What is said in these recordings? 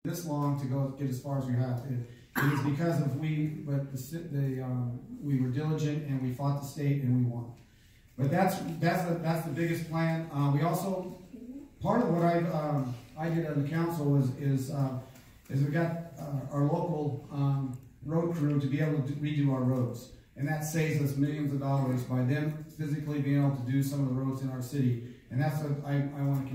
this long to go get as far as we have. It is because of we were diligent and we fought the state and we won. But that's the biggest plan. We also, part of what I did on the council is we got our local road crew to be able to redo our roads, and that saves us millions of dollars by them physically being able to do some of the roads in our city. And that's what I'm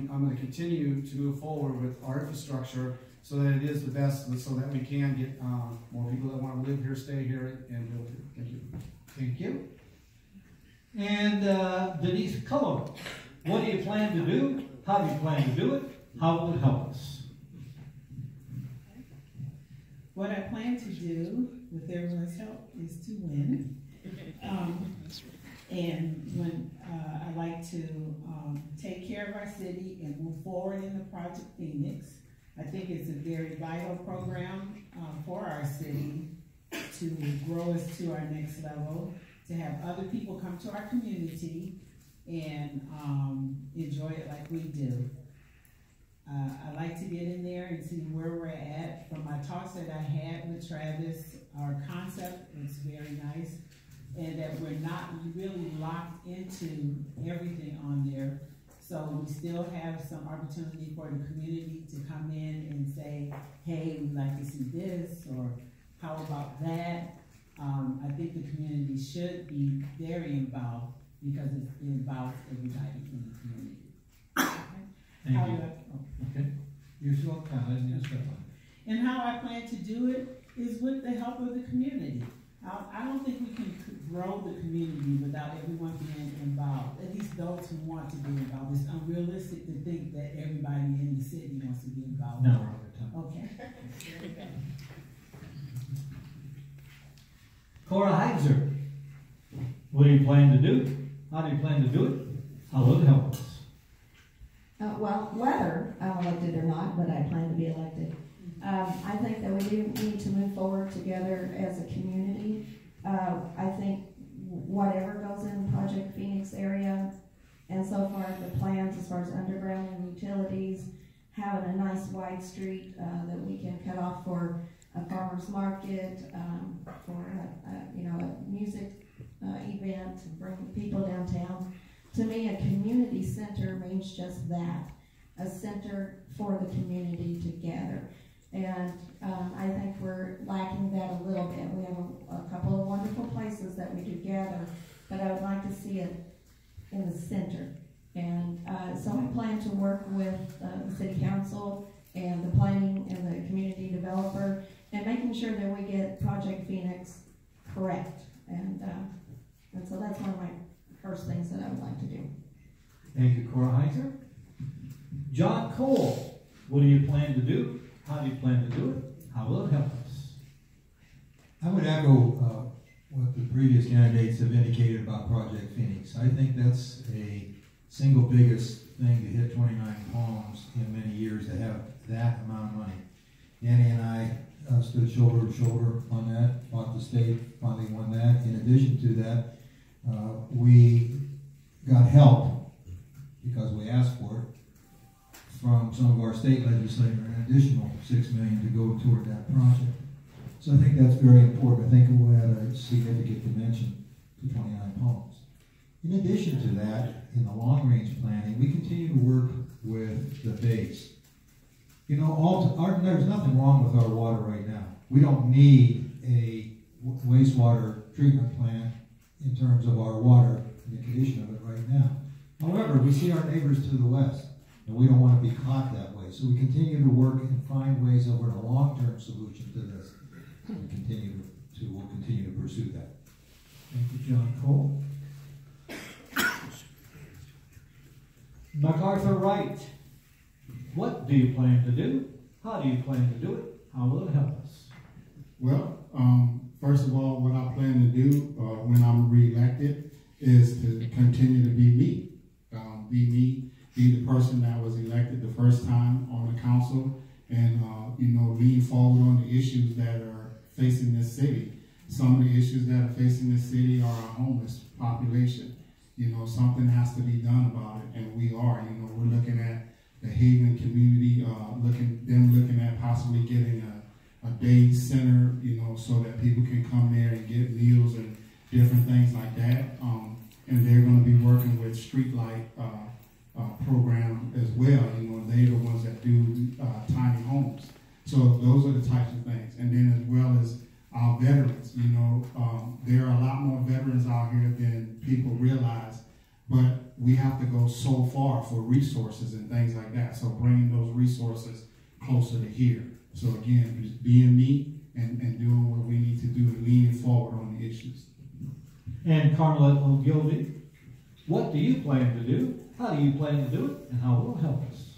going to continue to move forward with our infrastructure, so that it is the best, so that we can get more people that want to live here, stay here, and build here. Thank you. Thank you. And Denise Cullen, what do you plan to do? How do you plan to do it? How will it help us? What I plan to do, with everyone's help, is to win. And when I like to take care of our city and move forward in the Project Phoenix. I think it's a very vital program for our city to grow us to our next level, to have other people come to our community and enjoy it like we do. I like to get in there and see where we're at. From my talks that I had with Travis, our concept was very nice, and that we're not really locked into everything on there. So we still have some opportunity for the community to come in and say, hey, we'd like to see this, or how about that? I think the community should be very involved, because it involves everybody in the community. Thank you. Okay. Usual comment, yes, and how I plan to do it is with the help of the community. I don't think we can grow the community without everyone being involved, at least those who want to be involved. It's unrealistic to think that everybody in the city wants to be involved. No, we're over time. Okay. Cora Heiser, what do you plan to do? How do you plan to do it? How will it help us? Well, whether I'm elected or not, but I plan to be elected. I think that we do need to move forward together as a community. I think whatever goes in Project Phoenix area, and so far the plans as far as underground and utilities, having a nice wide street that we can cut off for a farmer's market, for a music event, and bring people downtown. To me, a community center means just that, a center for the community to gather. And I think we're lacking that a little bit. We have a couple of wonderful places that we do gather, but I would like to see it in the center. And so I plan to work with the city council and the planning and the community developer, and making sure that we get Project Phoenix correct. And so that's one of my first things that I would like to do. Thank you, Cora Heiser. John Cole, what do you plan to do? How do you plan to do it? How will it help us? I would echo what the previous candidates have indicated about Project Phoenix. I think that's a single biggest thing to hit 29 Palms in many years, to have that amount of money. Danny and I stood shoulder to shoulder on that, fought the state, finally won that. In addition to that, we got help, because we asked for it, from some of our state legislature, an additional $6 million to go toward that project. So I think that's very important. I think it will add a significant dimension to 29 Palms. In addition to that, in the long-range planning, we continue to work with the base. You know, there's nothing wrong with our water right now. We don't need a wastewater treatment plant in terms of our water and the condition of it right now. However, we see our neighbors to the west, and we don't want to be caught that way. So we continue to work and find ways over a long-term solution to this. And we'll continue to pursue that. Thank you, John Cole. MacArthur Wright, what do you plan to do? How do you plan to do it? How will it help us? Well, first of all, what I plan to do when I'm reelected is to continue to be me. Be the person that was elected the first time on the council, and lean forward on the issues that are facing this city. Some of the issues that are facing this city are our homeless population. Something has to be done about it, and we are. We're looking at the Haven community, looking at possibly getting a day center, you know, so that people can come there and get meals and different things like that. And they're going to be working with Streetlight program as well. You know, they're the ones that do tiny homes. So those are the types of things. And then as well as our veterans, you know, there are a lot more veterans out here than people realize, but we have to go so far for resources and things like that. So bringing those resources closer to here. So again, just being me and doing what we need to do and leaning forward on the issues. And Carmela Ogilvy, what do you plan to do? How do you plan to do it? And how will it help us?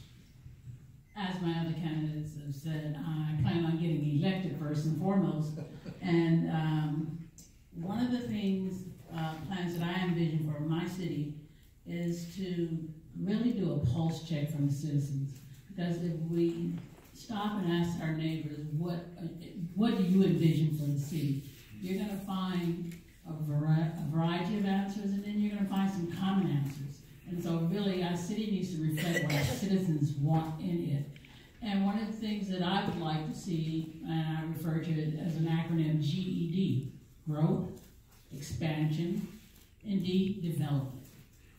As my other candidates have said, I plan on getting elected first and foremost. And one of the things, plans that I envision for my city is to really do a pulse check from the citizens. Because if we stop and ask our neighbors, what do you envision for the city? You're going to find a variety of answers, and then you're going to find some common answers. And so really, our city needs to reflect what our citizens want in it. And one of the things that I would like to see, and I refer to it as an acronym, GED, growth, expansion, and D, development.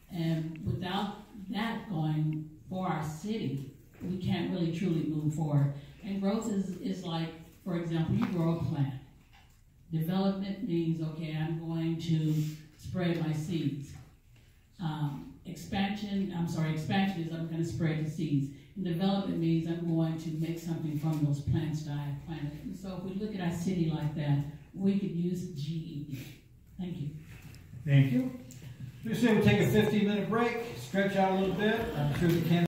And without that going for our city, we can't really truly move forward. And growth is like, for example, you grow a plant. Development means, okay, I'm going to spread my seeds. Expansion is I'm going to spread the seeds. And development means I'm going to make something from those plants that I have planted. And so if we look at our city like that, we could use GED. Thank you. Thank you. We say we'll take a 15-minute break, stretch out a little bit. I'm sure the candidates